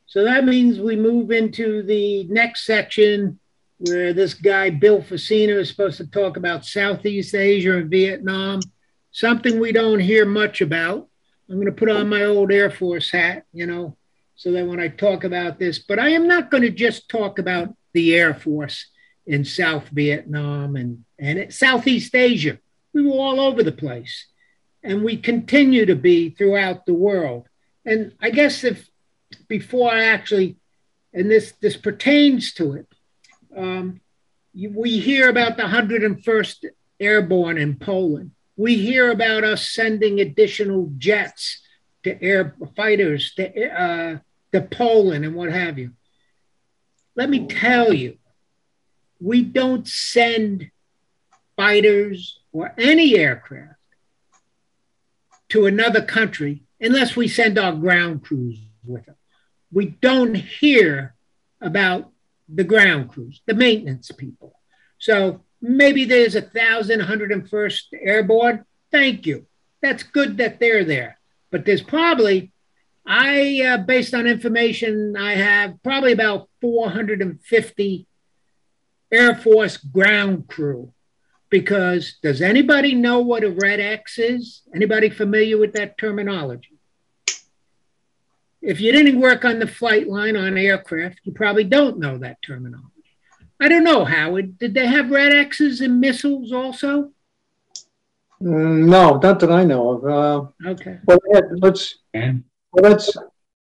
So that means we move into the next section where this guy, Bill Fosina, is supposed to talk about Southeast Asia and Vietnam, something we don't hear much about. I'm going to put on my old Air Force hat, so that when I talk about this, but I am not going to just talk about the Air Force in South Vietnam and Southeast Asia. We were all over the place, and we continue to be throughout the world. And I guess before I actually, and this pertains to it, we hear about the 101st Airborne in Poland. We hear about us sending additional jets to air fighters to Poland and what have you. Let me tell you, we don't send fighters or any aircraft to another country unless we send our ground crews with them. We don't hear about the ground crews, the maintenance people. So maybe there's 1,101st Airborne. Thank you. That's good that they're there. But there's probably, based on information I have, probably about 450 Air Force ground crew. Because does anybody know what a Red X is? Anybody familiar with that terminology? If you didn't work on the flight line on aircraft, you probably don't know that terminology. I don't know, Howard. Did they have Red X's in missiles also? No, not that I know of. Okay. Well,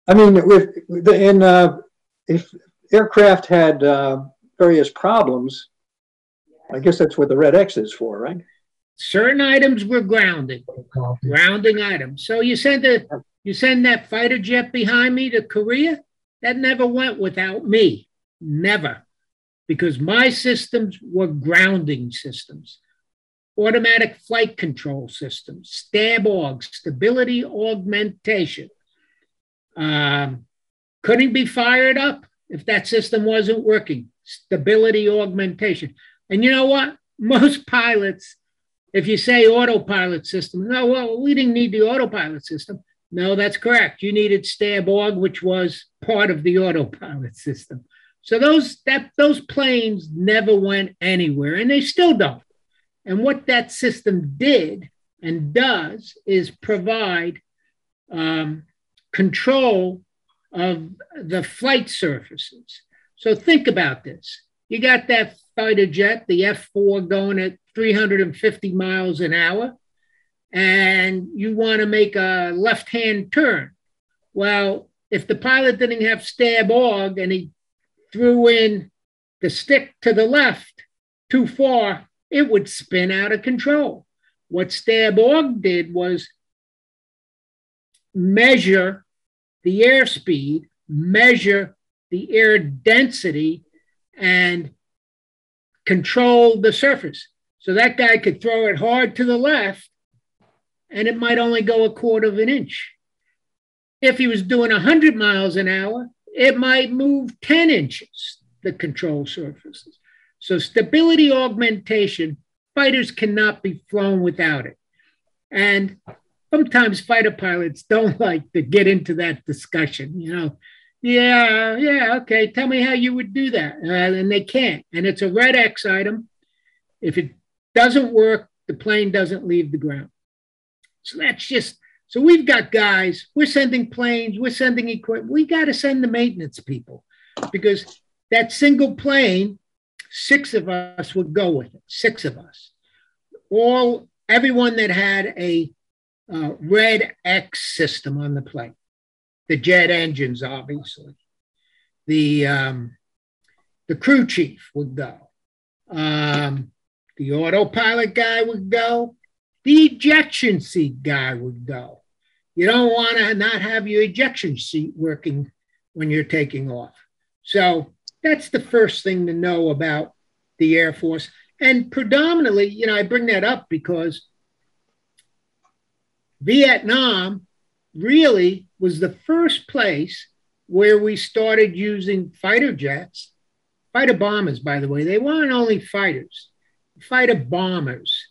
I mean, if aircraft had various problems, I guess that's what the Red X is for, right? Certain items were grounded, grounding items. So you send that fighter jet behind me to Korea? That never went without me, never, because my systems were grounding systems, automatic flight control systems, STAB-AUG, stability augmentation. Couldn't be fired up if that system wasn't working, stability augmentation. And you know what? Most pilots, if you say autopilot system, no, well, we didn't need the autopilot system. No, that's correct. You needed STAB-AUG, which was part of the autopilot system. So those planes never went anywhere, and they still don't. And what that system did and does is provide control of the flight surfaces. So think about this. You got that fighter jet, the F-4, going at 350 miles an hour, and you want to make a left-hand turn. Well, if the pilot didn't have STAB-AUG and he threw in the stick to the left too far, it would spin out of control. What STAB-AUG did was measure the airspeed, measure the air density, and control the surface. So that guy could throw it hard to the left, and it might only go a quarter of an inch. If he was doing 100 miles an hour, it might move 10 inches, the control surfaces. So stability augmentation, fighters cannot be flown without it. And sometimes fighter pilots don't like to get into that discussion, Yeah, okay, tell me how you would do that. And they can't. And it's a Red X item. If it doesn't work, the plane doesn't leave the ground. So we've got guys, we're sending planes, we're sending equipment. We got to send the maintenance people because that single plane, 6 of us would go with it, 6 of us. Everyone that had a Red X system on the plane. The jet engines, obviously. The crew chief would go. The autopilot guy would go. The ejection seat guy would go. You don't want to not have your ejection seat working when you're taking off. So that's the first thing to know about the Air Force. And predominantly, I bring that up because Vietnam really was the first place where we started using fighter jets, fighter bombers, by the way. They weren't only fighters, fighter bombers.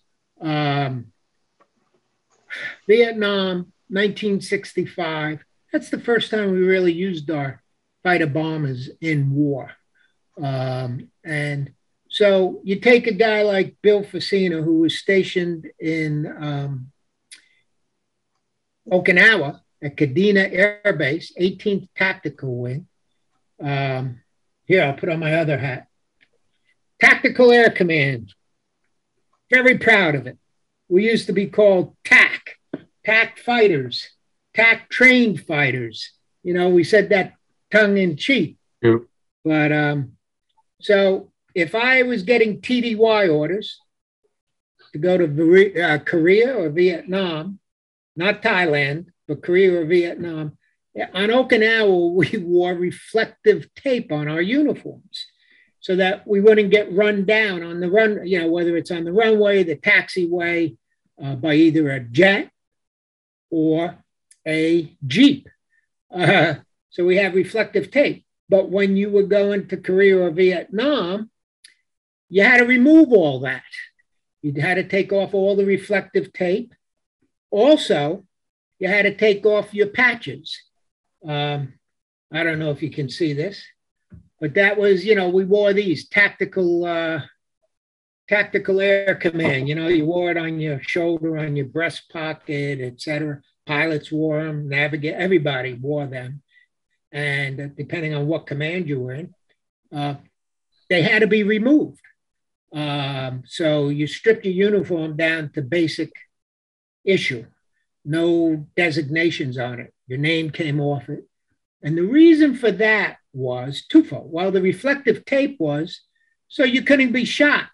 Vietnam, 1965. That's the first time we really used our fighter bombers in war. And so you take a guy like Bill Fosina, who was stationed in Okinawa at Kadena Air Base, 18th Tactical Wing. Here, I'll put on my other hat. Tactical Air Command. Very proud of it. We used to be called TAC fighters, TAC trained fighters. You know, we said that tongue in cheek. Yep. But so if I was getting TDY orders to go to Korea or Vietnam, not Thailand, but Korea or Vietnam, on Okinawa, we wore reflective tape on our uniforms so that we wouldn't get run down on the run, you know, whether it's on the runway, the taxiway, by either a jet or a Jeep. So we have reflective tape. But when you were going to Korea or Vietnam, you had to remove all that. You had to take off all the reflective tape. Also, you had to take off your patches. I don't know if you can see this, but that was, you know, we wore these tactical air command. You know, you wore it on your shoulder, on your breast pocket, etc. Pilots wore them, everybody wore them. And depending on what command you were in, they had to be removed. So you stripped your uniform down to basic issue, no designations on it. Your name came off it. And the reason for that was twofold. Well, the reflective tape was so you couldn't be shot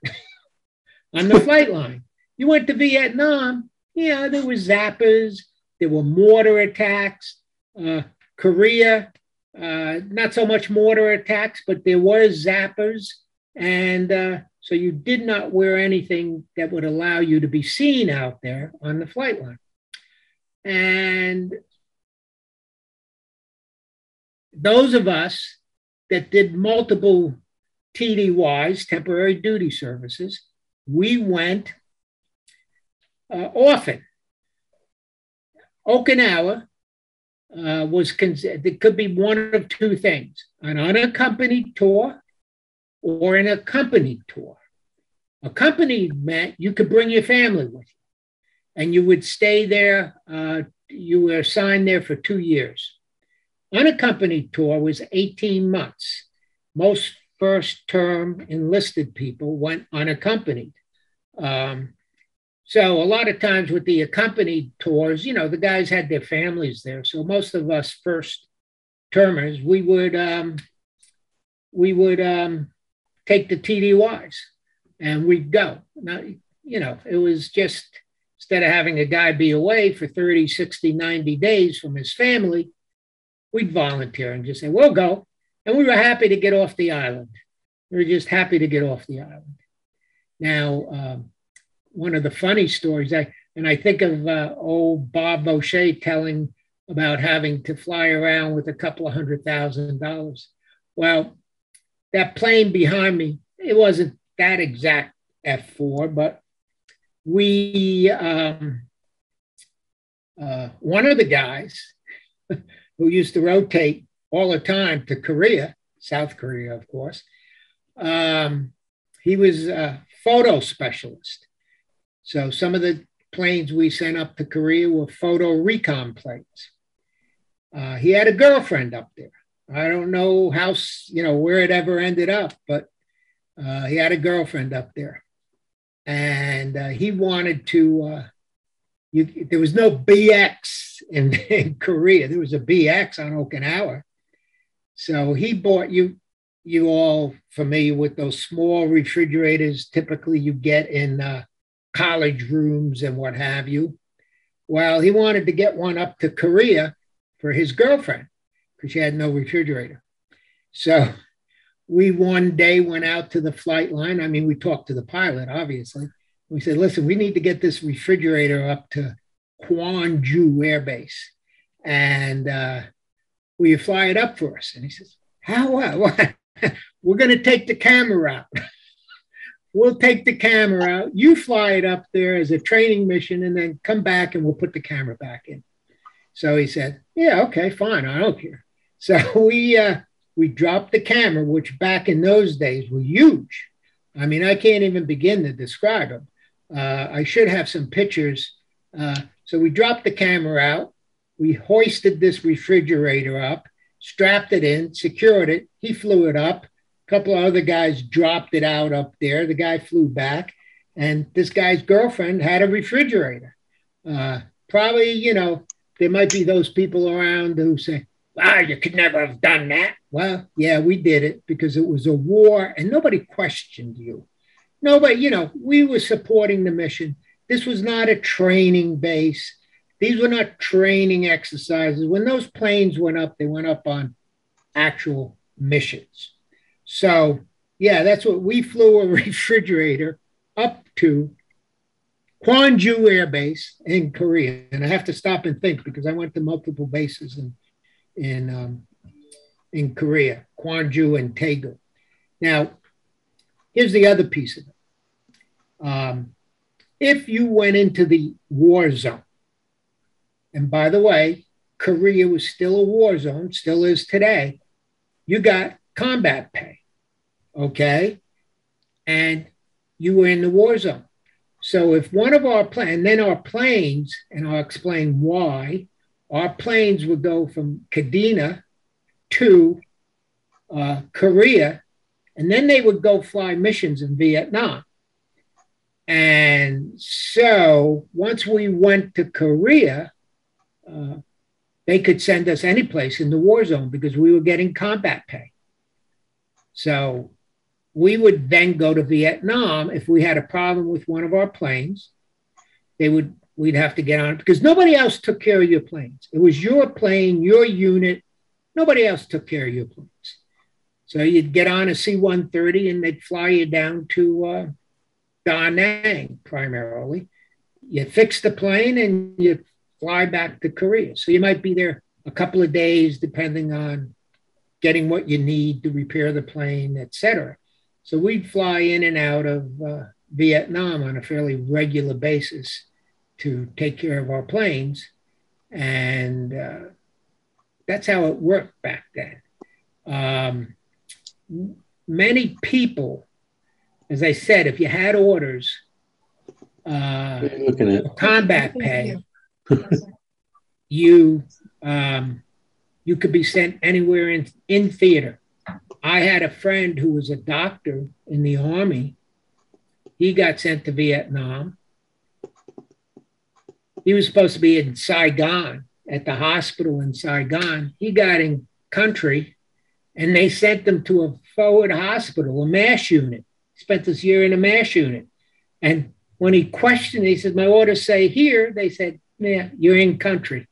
on the flight line. You went to Vietnam, yeah, there were zappers, there were mortar attacks. Korea, not so much mortar attacks, but there were zappers. And so you did not wear anything that would allow you to be seen out there on the flight line. And those of us that did multiple TDYs, temporary duty services, we went often. Okinawa it could be one of two things, an unaccompanied tour or an accompanied tour. Accompanied meant you could bring your family with you and you would stay there. You were assigned there for 2 years. Unaccompanied tour was 18 months. Most first term enlisted people went unaccompanied. So a lot of times with the accompanied tours, you know, the guys had their families there. So most of us first termers, we would take the TDYs and we'd go. Now, you know, it was just, instead of having a guy be away for 30, 60, 90 days from his family, we'd volunteer and just say, we'll go. And we were happy to get off the island. We were just happy to get off the island. Now, one of the funny stories, I think of old Bob O'Shea telling about having to fly around with a couple of $100,000. Well, that plane behind me, it wasn't that exact F4, but we, one of the guys who used to rotate all the time to Korea, South Korea, of course, he was a photo specialist. So some of the planes we sent up to Korea were photo recon planes. He had a girlfriend up there. I don't know how, you know, where it ever ended up, but he had a girlfriend up there. And he wanted to, there was no BX in Korea. There was a BX on Okinawa. So he bought, you all familiar with those small refrigerators typically you get in college rooms and what have you. Well, he wanted to get one up to Korea for his girlfriend because she had no refrigerator. So we one day went out to the flight line. I mean, we talked to the pilot, obviously. We said, listen, we need to get this refrigerator up to Gwangju Air Base. And will you fly it up for us? And he says, how? What? We're going to take the camera out. We'll take the camera out. You fly it up there as a training mission and then come back and we'll put the camera back in. So he said, yeah, okay, fine. I don't care. So we we dropped the camera, which back in those days were huge. I mean, I can't even begin to describe them. I should have some pictures. So we dropped the camera out. We hoisted this refrigerator up, strapped it in, secured it. He flew it up. A couple of other guys dropped it out up there. The guy flew back, and this guy's girlfriend had a refrigerator. Probably, you know, there might be those people around who say, "Wow, you could never have done that." Well, yeah, we did it because it was a war and nobody questioned you. Nobody, you know, we were supporting the mission. This was not a training base. These were not training exercises. When those planes went up, they went up on actual missions. So, yeah, that's what we flew a refrigerator up to Kwangju Air Base in Korea. And I have to stop and think because I went to multiple bases in Korea, Kwangju and Daegu. Now, here's the other piece of it. If you went into the war zone, and by the way, Korea was still a war zone, still is today, you got combat pay, okay? And you were in the war zone. So if one of our planes, and then our planes, and I'll explain why, our planes would go from Kadena to Korea, and then they would go fly missions in Vietnam. And so once we went to Korea, they could send us any place in the war zone because we were getting combat pay. So we would then go to Vietnam if we had a problem with one of our planes. We'd have to get on it because nobody else took care of your planes. It was your plane, your unit. Nobody else took care of your planes. So you'd get on a C-130 and they'd fly you down to Da Nang primarily. You fix the plane and you fly back to Korea. So you might be there a couple of days depending on getting what you need to repair the plane, et cetera. So we'd fly in and out of Vietnam on a fairly regular basis to take care of our planes. And that's how it worked back then. Many people, as I said, if you had orders, combat pay, you could be sent anywhere in theater. I had a friend who was a doctor in the Army. He got sent to Vietnam. He was supposed to be in Saigon, at the hospital in Saigon. He got in country, and they sent him to a forward hospital, a MASH unit. He spent this year in a MASH unit. And when he questioned, he said, "My orders say here." They said, "Yeah, you're in country.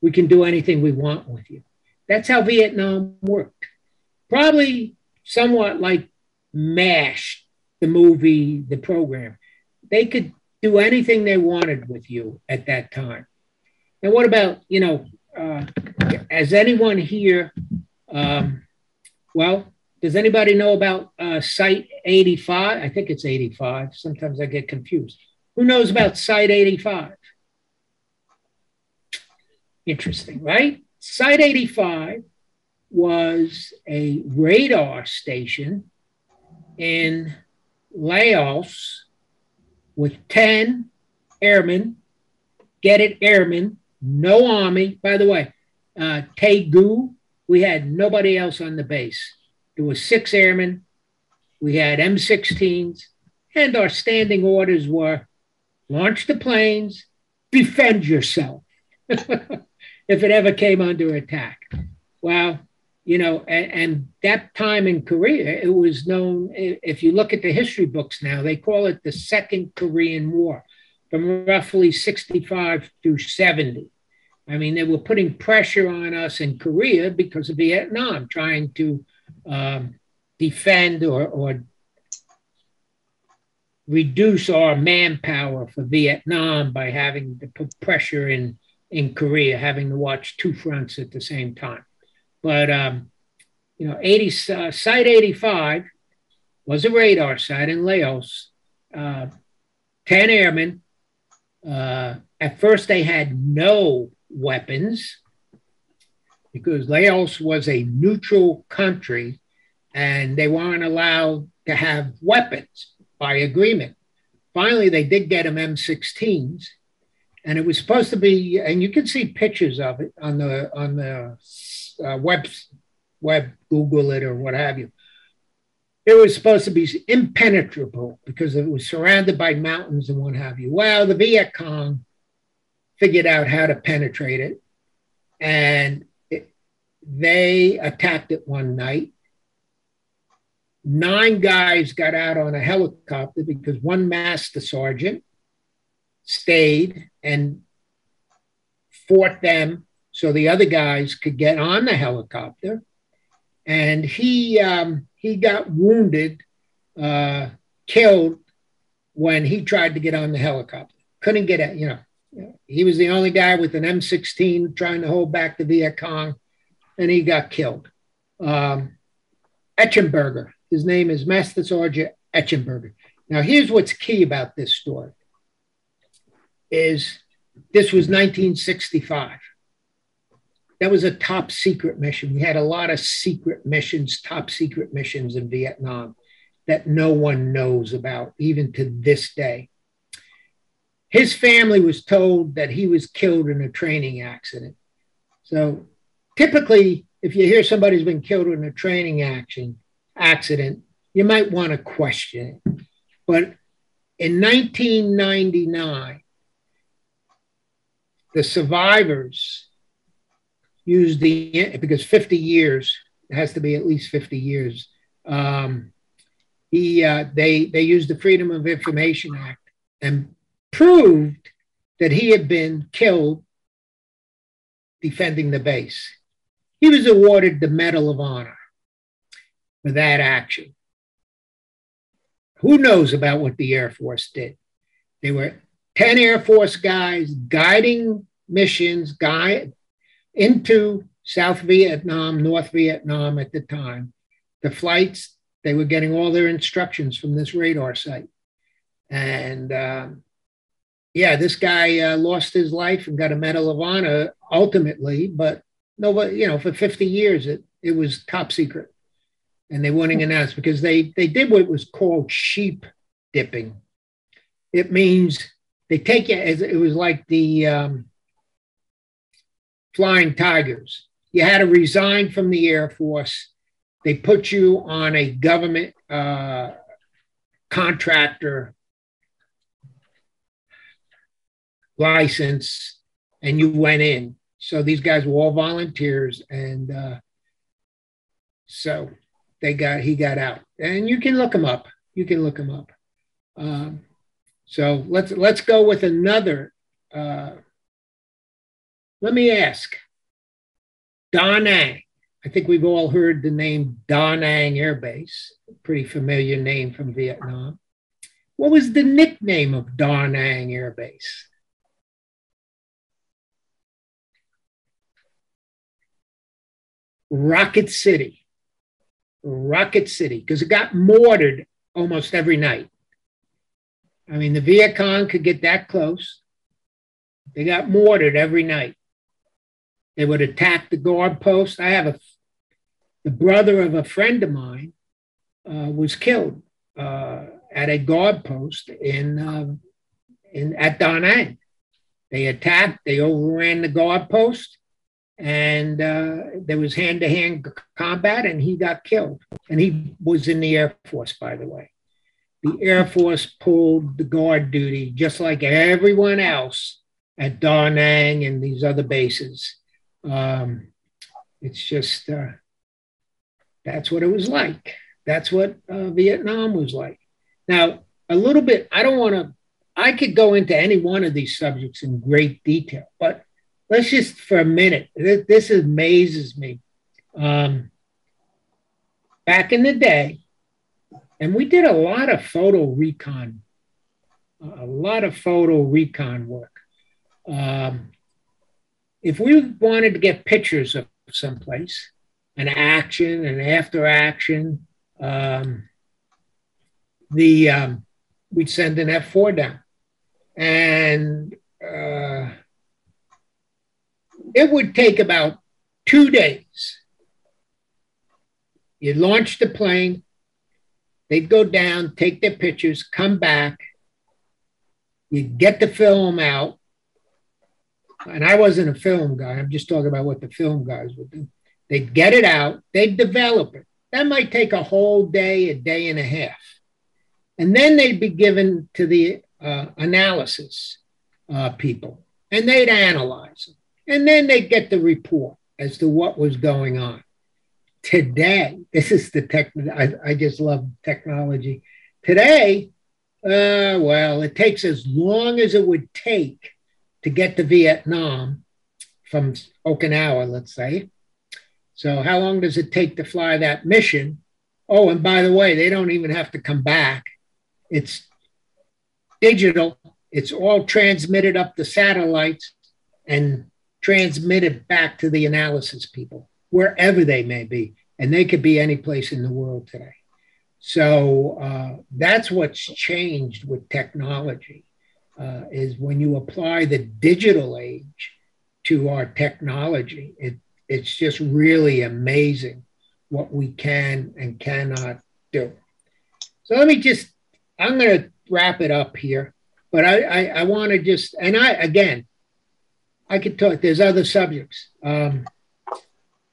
We can do anything we want with you." That's how Vietnam worked. Probably somewhat like MASH, the movie, the program. They could do anything they wanted with you at that time. And what about, you know, has anyone here, well, does anybody know about Site 85? I think it's 85. Sometimes I get confused. Who knows about Site 85? Interesting, right? Site 85 was a radar station in Laos with 10 airmen, get it, airmen, no army. By the way, Daegu, we had nobody else on the base. There was 6 airmen, we had M16s, and our standing orders were launch the planes, defend yourself if it ever came under attack. Well, you know, and that time in Korea, it was known, if you look at the history books now, they call it the Second Korean War, from roughly 65 through 70. I mean, they were putting pressure on us in Korea because of Vietnam, trying to defend or reduce our manpower for Vietnam by having to put pressure in Korea, having to watch 2 fronts at the same time. But, you know, Site 85 was a radar site in Laos, 10 airmen. At first, they had no weapons. because Laos was a neutral country and they weren't allowed to have weapons by agreement. Finally, they did get them M16s, and it was supposed to be, and you can see pictures of it on the web, Google it or what have you. It was supposed to be impenetrable because it was surrounded by mountains and what have you. Well, the Viet Cong figured out how to penetrate it, and they attacked it one night. 9 guys got out on a helicopter because one master sergeant stayed and fought them so the other guys could get on the helicopter. And he got wounded, killed when he tried to get on the helicopter. Couldn't get it, He was the only guy with an M16 trying to hold back the Viet Cong, and he got killed. Etchenberger. His name is Master Sergeant Etchenberger. Now, here's what's key about this story. This was 1965. That was a top secret mission. We had a lot of secret missions, top secret missions in Vietnam that no one knows about, even to this day. His family was told that he was killed in a training accident. So typically, if you hear somebody's been killed in a training accident, you might want to question it. But in 1999, the survivors used because 50 years, it has to be at least 50 years, they used the Freedom of Information Act and proved that he had been killed defending the base. He was awarded the Medal of Honor for that action. Who knows about what the Air Force did? They were 10 Air Force guys guiding missions into South Vietnam, North Vietnam at the time. The flights, they were getting all their instructions from this radar site. And this guy lost his life and got a Medal of Honor ultimately, but nobody, for 50 years, it was top secret. And they wouldn't announce because they did what was called sheep dipping. It means they take you as it was like the Flying Tigers. You had to resign from the Air Force. They put you on a government contractor license and you went in. So these guys were all volunteers, and so he got out. And you can look him up. So let's go with another. Let me ask, Da Nang. I think we've all heard the name Da Nang Air Base, a pretty familiar name from Vietnam. What was the nickname of Da Nang Air Base? Rocket City, because it got mortared almost every night. I mean, the Viet Cong could get that close. They got mortared every night. They would attack the guard post. I have the brother of a friend of mine was killed at a guard post at Da Nang. They attacked. They overran the guard post. And there was hand-to-hand combat, and he got killed. And he was in the Air Force, by the way. The Air Force pulled the guard duty, just like everyone else at Da Nang and these other bases. It's just, that's what it was like. That's what Vietnam was like. Now, a little bit, I could go into any one of these subjects in great detail, but let's just, for a minute, this amazes me. Back in the day, and we did a lot of photo recon work. If we wanted to get pictures of someplace, an action, an after action, we'd send an F4 down. And it would take about 2 days. You launch the plane, they'd go down, take their pictures, come back, you get the film out. And I wasn't a film guy, I'm just talking about what the film guys would do. They'd get it out, they'd develop it. That might take a whole day, a day and a half. And then they'd be given to the analysis people, and they'd analyze them. And then they'd get the report as to what was going on. Today, this is the I just love technology. Today, well, it takes as long as it would take to get to Vietnam from Okinawa, let's say. So how long does it take to fly that mission? Oh, and by the way, they don't even have to come back. It's digital. It's all transmitted up the satellites and transmitted back to the analysis people, wherever they may be. And they could be any place in the world today. So that's what's changed with technology, is when you apply the digital age to our technology, it's just really amazing what we can and cannot do. So let me just, I'm going to wrap it up here, but I want to just, and I could talk, there's other subjects.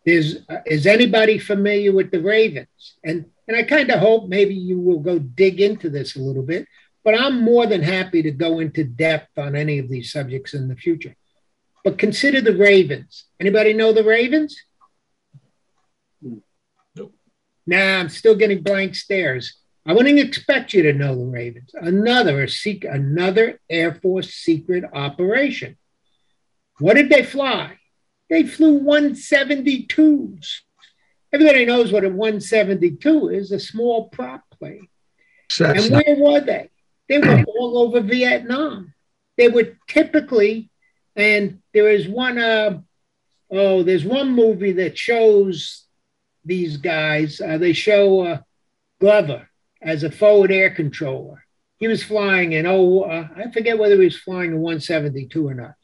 Is anybody familiar with the Ravens? And I kind of hope maybe you will go dig into this a little bit, but I'm more than happy to go into depth on any of these subjects in the future. But consider the Ravens. Anybody know the Ravens? Nope. Nah, I'm still getting blank stares. I wouldn't expect you to know the Ravens. Another Air Force secret operation. What did they fly? They flew 172s. Everybody knows what a 172 is, a small prop plane. And where were they? They were all over Vietnam. They were typically, and there is one, there's one movie that shows these guys. They show Glover as a forward air controller. He was flying an, I forget whether he was flying a 172 or not.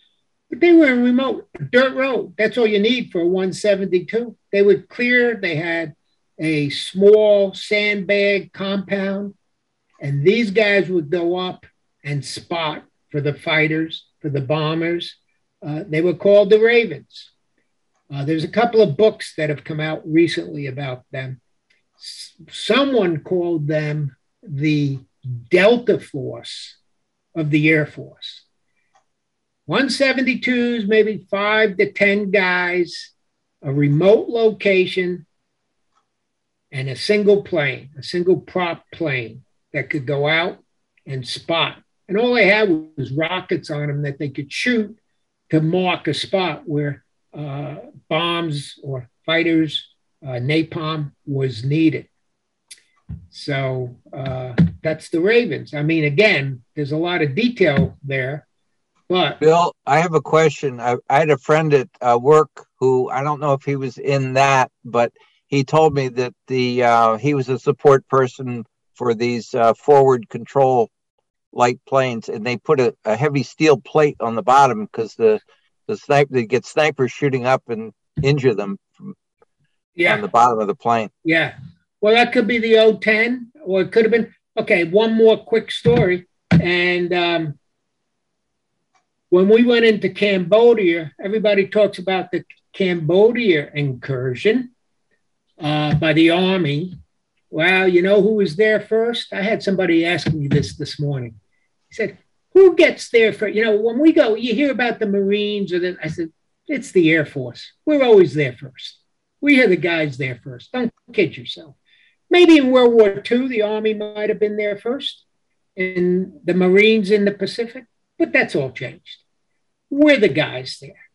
But they were in remote dirt road. That's all you need for a 172. They would clear. They had a small sandbag compound, and these guys would go up and spot for the fighters, for the bombers. They were called the Ravens. There's a couple of books that have come out recently about them. Someone called them the Delta Force of the Air Force. 172s, maybe 5 to 10 guys, a remote location, and a single plane, a single prop plane that could go out and spot. And all they had was rockets on them that they could shoot to mark a spot where bombs or fighters, napalm was needed. So that's the Ravens. I mean, again, there's a lot of detail there. But Bill, I have a question. I had a friend at work who, I don't know if he was in that, but he told me that he was a support person for these forward control light planes, and they put a heavy steel plate on the bottom because they get snipers shooting up and injure them on the bottom of the plane. Yeah. Well, that could be the O-10, or it could have been. Okay, one more quick story. And when we went into Cambodia, everybody talks about the Cambodia incursion by the Army. Well, you know who was there first? I had somebody ask me this morning. He said, who gets there first? You know, when we go, you hear about the Marines. I said, it's the Air Force. We're always there first. We are the guys there first. Don't kid yourself. Maybe in World War II, the Army might have been there first, and the Marines in the Pacific, but that's all changed. We're the guys there.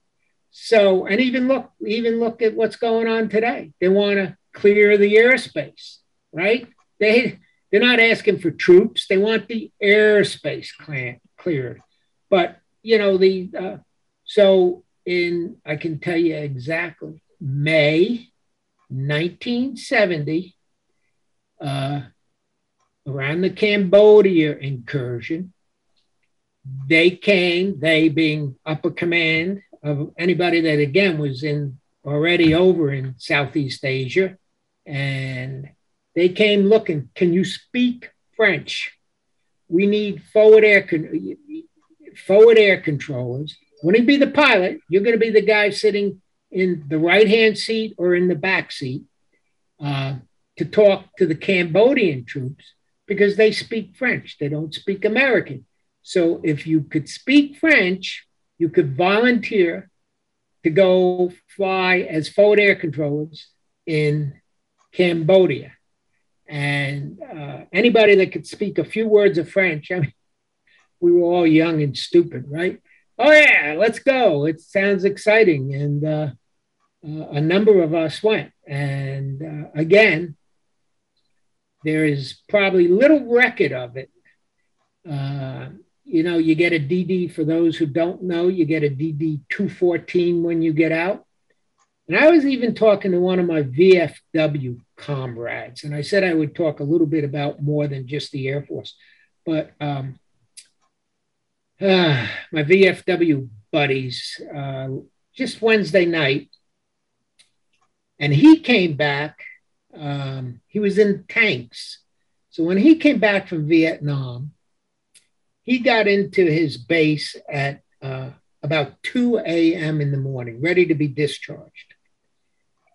So, and even look at what's going on today. They want to clear the airspace, right? They're not asking for troops. They want the airspace cleared. But, you know, I can tell you exactly, May 1970, around the Cambodia incursion, they being upper command of anybody that, again, was in already over in Southeast Asia, and they came looking, can you speak French? We need forward air controllers. When you be the pilot, you're going to be the guy sitting in the right-hand seat or in the back seat to talk to the Cambodian troops because they speak French. They don't speak American. So if you could speak French, you could volunteer to go fly as forward air controllers in Cambodia. And anybody that could speak a few words of French, I mean, we were all young and stupid, right? Oh yeah, let's go. It sounds exciting. And a number of us went. And again, there is probably little record of it. You know, you get a DD, for those who don't know, you get a DD 214 when you get out. And I was even talking to one of my VFW comrades, and I said I would talk a little bit about more than just the Air Force. But my VFW buddies, just Wednesday night, and he came back. He was in tanks. So when he came back from Vietnam, he got into his base at about 2 a.m. in the morning, ready to be discharged.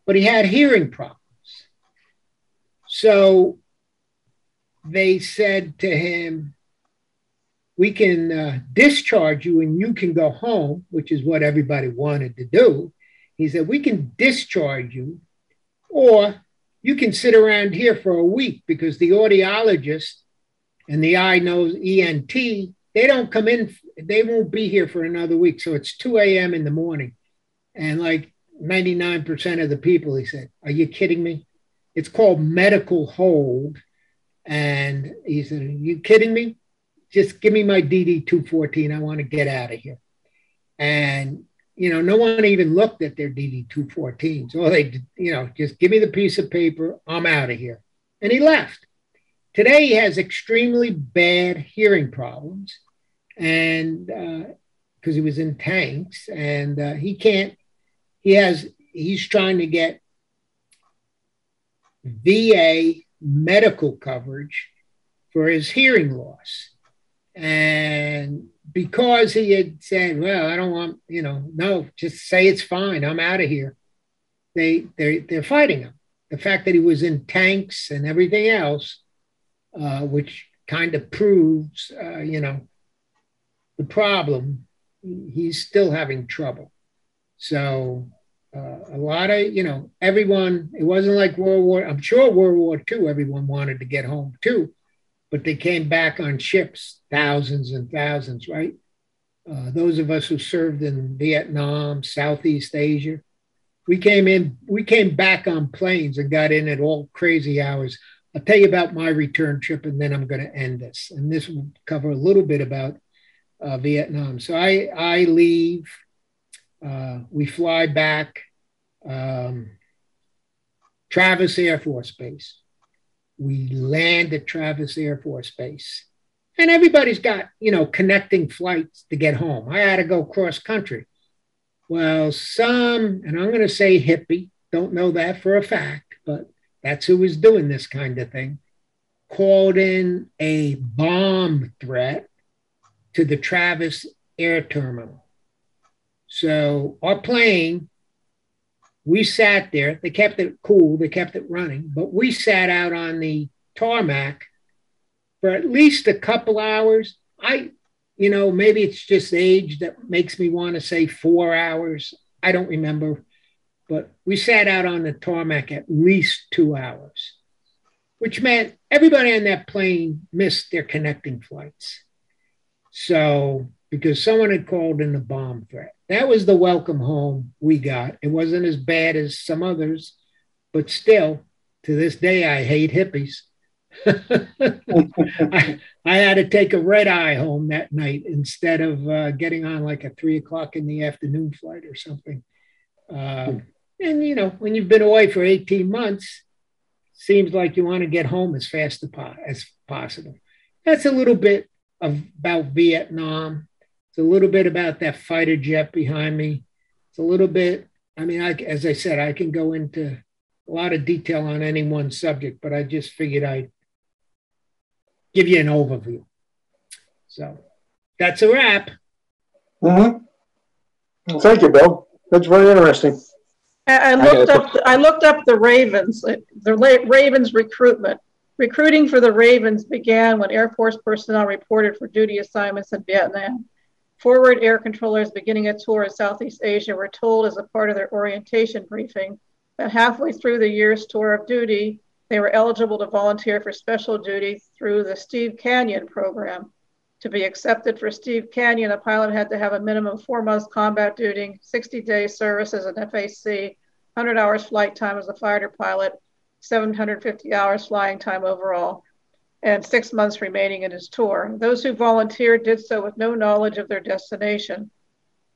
But he had hearing problems. So they said to him, we can discharge you and you can go home, which is what everybody wanted to do. He said, we can discharge you, or you can sit around here for a week because the audiologist and the eye nose ENT, they don't come in, they won't be here for another week. So it's 2 a.m. in the morning. And like 99% of the people, he said, are you kidding me? It's called medical hold. And he said, are you kidding me? Just give me my DD 214. I want to get out of here. And, you know, no one even looked at their DD 214s. So they, you know, just give me the piece of paper. I'm out of here. And he left. Today he has extremely bad hearing problems, and because he was in tanks, and he's trying to get VA medical coverage for his hearing loss. And because he had said, well, I don't want, you know, no, just say it's fine, I'm out of here. They're fighting him. The fact that he was in tanks and everything else, which kind of proves, you know, the problem, he's still having trouble. So a lot of, you know, everyone, it wasn't like I'm sure World War II, everyone wanted to get home too, but they came back on ships, thousands and thousands, right? Those of us who served in Vietnam, Southeast Asia, we came back on planes and got in at all crazy hours. I'll tell you about my return trip, and then I'm going to end this. And this will cover a little bit about Vietnam. So I leave. We fly back. Travis Air Force Base. We land at Travis Air Force Base. And everybody's got, you know, connecting flights to get home. I had to go cross country. Well, and I'm going to say hippie, don't know that for a fact, but that's who was doing this kind of thing, called in a bomb threat to the Travis Air Terminal. So our plane, we sat there. They kept it cool. They kept it running. But we sat out on the tarmac for at least a couple hours. You know, maybe it's just age that makes me want to say 4 hours. I don't remember. But we sat out on the tarmac at least 2 hours, which meant everybody on that plane missed their connecting flights. So, because someone had called in a bomb threat. That was the welcome home we got. It wasn't as bad as some others, but still, to this day, I hate hippies. I had to take a red eye home that night instead of getting on like a 3 o'clock in the afternoon flight or something. And, you know, when you've been away for 18 months, seems like you want to get home as fast as possible. That's a little bit about Vietnam. It's a little bit about that fighter jet behind me. It's a little bit I mean, as I said, I can go into a lot of detail on any one subject, but I just figured I'd give you an overview. So that's a wrap. Mm-hmm. Well, thank you, Bill. That's very interesting. I looked up the Ravens, Ravens recruitment. Recruiting for the Ravens began when Air Force personnel reported for duty assignments in Vietnam. Forward air controllers beginning a tour in Southeast Asia were told as a part of their orientation briefing that halfway through the year's tour of duty, they were eligible to volunteer for special duty through the Steve Canyon program. To be accepted for Steve Canyon, a pilot had to have a minimum of 4 months combat duty, 60-day service as an FAC, 100 hours flight time as a fighter pilot, 750 hours flying time overall, and 6 months remaining in his tour. Those who volunteered did so with no knowledge of their destination.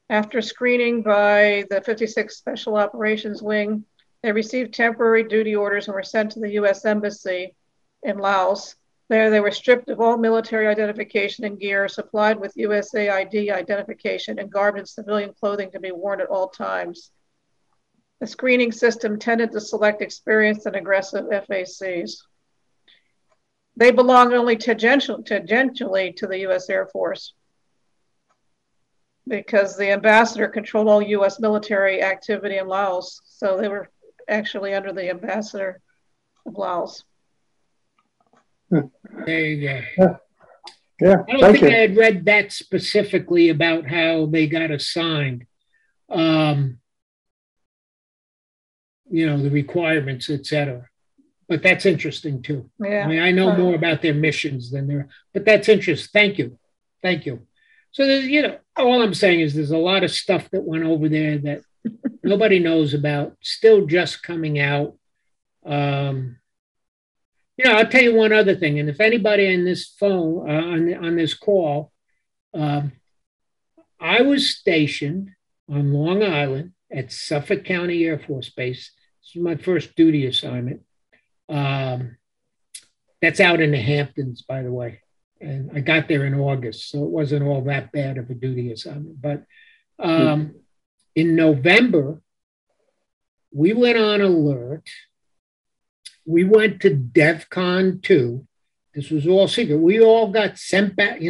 After screening by the 56th Special Operations Wing, they received temporary duty orders and were sent to the U.S. Embassy in Laos. There they were stripped of all military identification and gear, supplied with USAID identification, and garbed in civilian clothing to be worn at all times. The screening system tended to select experienced and aggressive FACs. They belonged only tangentially to the U.S. Air Force because the ambassador controlled all U.S. military activity in Laos. So they were actually under the ambassador of Laos. There you go. Yeah, I don't think I had read that specifically about how they got assigned. The requirements, etc. But that's interesting too. Yeah. I mean, I know more about their missions than there, but that's interesting. Thank you. So there's, all I'm saying is there's a lot of stuff that went over there that nobody knows about, still just coming out. I'll tell you one other thing, and if anybody in this phone on this call, I was stationed on Long Island at Suffolk County Air Force Base. This was my first duty assignment. That's out in the Hamptons, by the way. And I got there in August, so it wasn't all that bad of a duty assignment. But in November, we went on alert. We went to DEFCON 2. This was all secret. We all got sent back.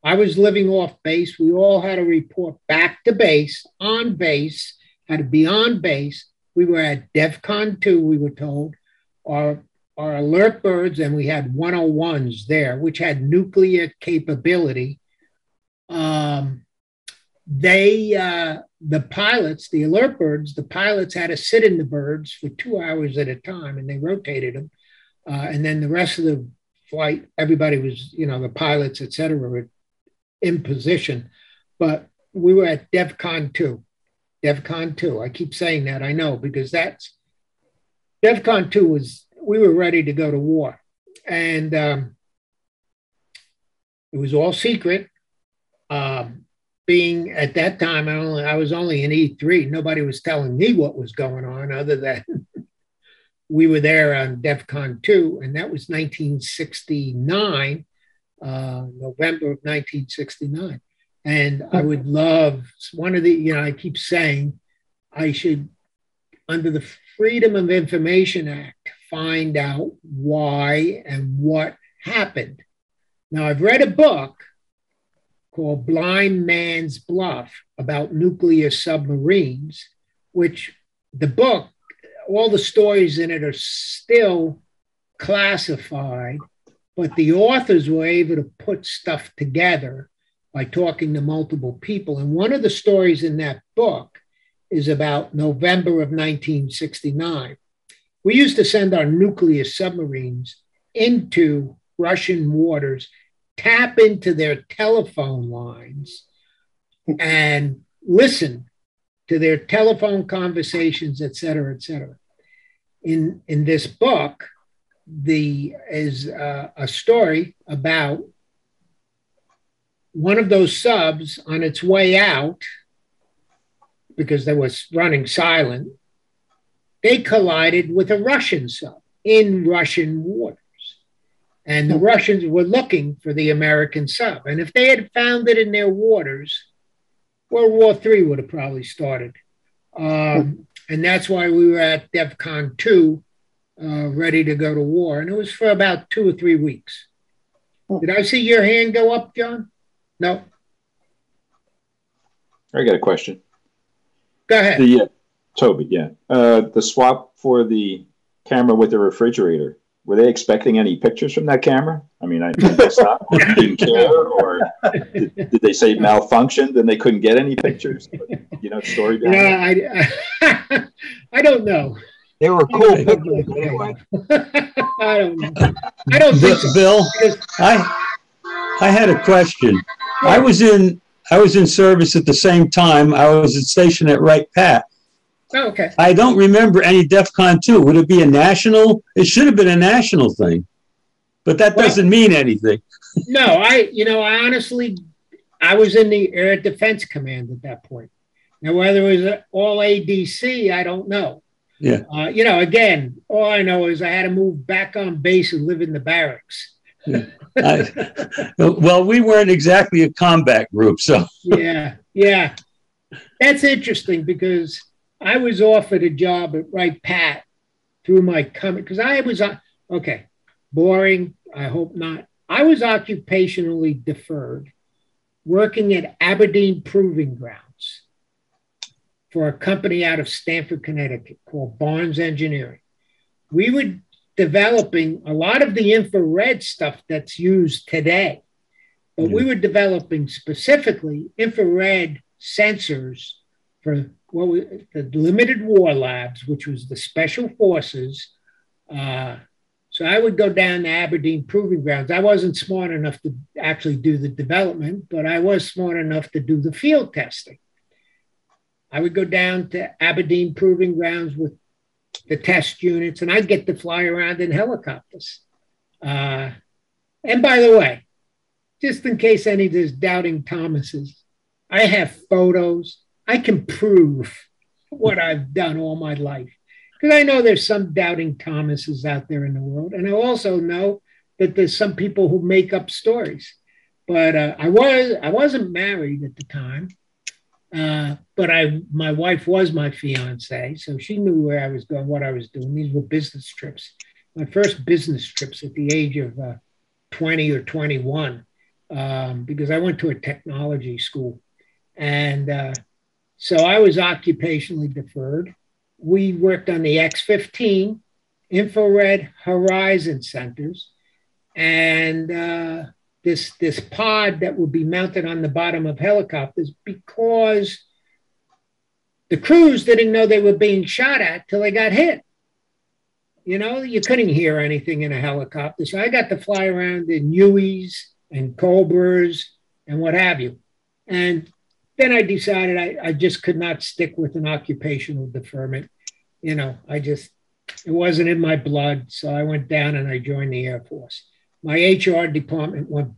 I was living off base. We all had to report back to base, on base, had to be on base. We were at DEFCON 2, we were told. Our alert birds, and we had 101s there, which had nuclear capability. The pilots, the alert birds, the pilots had to sit in the birds for 2 hours at a time, and they rotated them. And then the rest of the flight, everybody was, the pilots, et cetera, were in position. But we were at DEFCON 2. DEFCON 2. I keep saying that, I know, because that's DEFCON 2 was, we were ready to go to war. And it was all secret. Being at that time, I was only in E3. Nobody was telling me what was going on other than we were there on DEFCON 2, and that was 1969, November of 1969. And I would love I keep saying I should, under the Freedom of Information Act, find out why and what happened. Now, I've read a book called Blind Man's Bluff about nuclear submarines, which the book, all the stories in it are still classified, but the authors were able to put stuff together by talking to multiple people. And one of the stories in that book is about November of 1969. We used to send our nuclear submarines into Russian waters, tap into their telephone lines, and listen to their telephone conversations, et cetera, et cetera. In this book, is a story about one of those subs on its way out, because they was running silent, they collided with a Russian sub in Russian waters. And the Russians were looking for the American sub. And if they had found it in their waters, World War III would have probably started. And that's why we were at DEFCON 2, ready to go to war. And it was for about 2 or 3 weeks. Did I see your hand go up, John? No. I got a question. Go ahead. Toby, yeah. The swap for the camera with the refrigerator, were they expecting any pictures from that camera? I mean, I guess not. Or didn't care, or did they say malfunctioned and they couldn't get any pictures? But, the story behind it. I don't know. They were cool pictures anyway. I don't know. I don't think so. Bill, I had a question. I was in service at the same time. I was stationed at Wright Pat. Oh, okay. I don't remember any DEFCON 2. Would it be a national? It should have been a national thing, but that doesn't mean anything. No, I honestly, I was in the Air Defense Command at that point. Now, whether it was all ADC, I don't know. Yeah. Again, all I know is I had to move back on base and live in the barracks. Yeah. Well, we weren't exactly a combat group, so. Yeah. That's interesting because I was offered a job at Wright Pat through my company because I was, boring, I hope not. I was occupationally deferred working at Aberdeen Proving Grounds for a company out of Stamford, Connecticut called Barnes Engineering. We were developing a lot of the infrared stuff that's used today, but we were developing specifically infrared sensors for the limited war labs, which was the special forces. So I would go down to Aberdeen Proving Grounds. I wasn't smart enough to actually do the development, but I was smart enough to do the field testing. I would go down to Aberdeen Proving Grounds with the test units, and I'd get to fly around in helicopters. And by the way, just in case any of these doubting Thomases, I have photos. I can prove what I've done all my life. Because I know there's some doubting Thomases out there in the world. And I also know that there's some people who make up stories. But I wasn't married at the time. But my wife was my fiance. So she knew where I was going, what I was doing. These were business trips. My first business trips at the age of 20 or 21, because I went to a technology school. And so I was occupationally deferred. We worked on the X-15 infrared horizon centers, and this pod that would be mounted on the bottom of helicopters because the crews didn't know they were being shot at till they got hit. You couldn't hear anything in a helicopter. So I got to fly around in Hueys and Cobras and what have you. And then I decided I just could not stick with an occupational deferment. It wasn't in my blood. So I went down and I joined the Air Force. My HR department went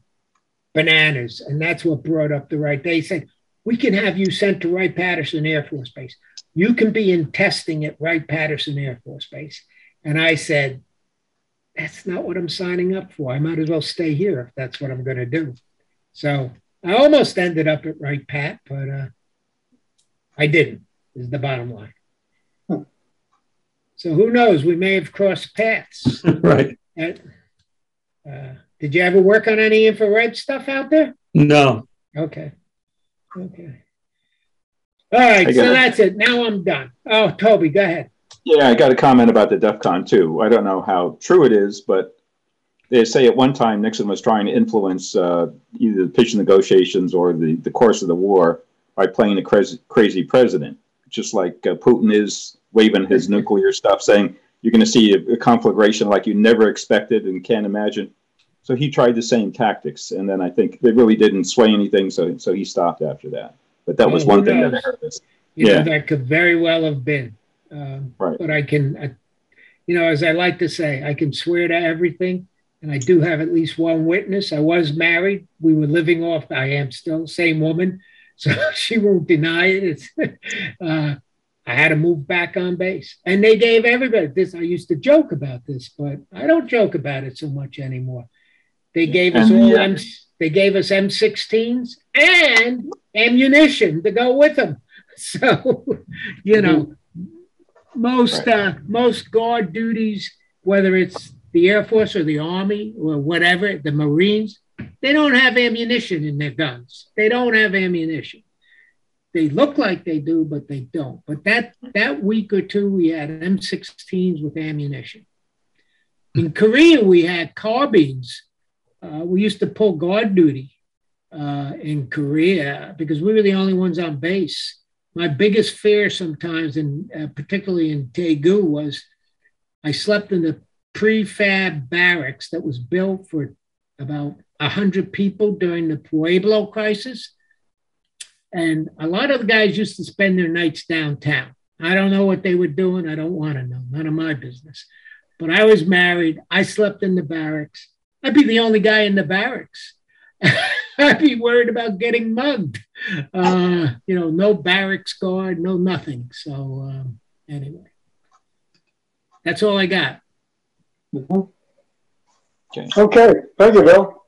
bananas. And that's what brought up the right. They said, we can have you sent to Wright-Patterson Air Force Base. You can be in testing at Wright-Patterson Air Force Base. And I said, that's not what I'm signing up for. I might as well stay here if that's what I'm going to do. So I almost ended up at Wright Pat, but I didn't, is the bottom line. So who knows? We may have crossed paths. Right. Did you ever work on any infrared stuff out there? No. Okay. All right, so that's it. Now I'm done. Oh, Toby, go ahead. Yeah, I got a comment about the DEFCON 2. I don't know how true it is, but they say at one time Nixon was trying to influence either the peace negotiations or the course of the war by playing a crazy president, just like Putin is waving his nuclear stuff, saying you're going to see a conflagration like you never expected and can't imagine. So he tried the same tactics, and then I think they really didn't sway anything, so he stopped after that. But that was one thing that I heard. That could very well have been. Right. But I can, as I like to say, I can swear to everything. And I do have at least one witness. I was married. We were living off. I am still same woman. So she won't deny it. I had to move back on base. And they gave everybody this. I used to joke about this, but I don't joke about it so much anymore. They gave us they gave us M16s and ammunition to go with them. So, most guard duties, whether it's the Air Force or the Army or whatever, the Marines, they don't have ammunition in their guns. They don't have ammunition. They look like they do, but they don't. But that week or two, we had M16s with ammunition. In Korea, we had carbines. We used to pull guard duty in Korea because we were the only ones on base. My biggest fear sometimes, particularly in Daegu, was I slept in the prefab barracks that was built for about 100 people during the Pueblo crisis. And a lot of the guys used to spend their nights downtown. I don't know what they were doing. I don't want to know. None of my business. But I was married. I slept in the barracks. I'd be the only guy in the barracks. I'd be worried about getting mugged. No barracks guard, no nothing. So anyway, that's all I got. Okay. Thank you, Bill.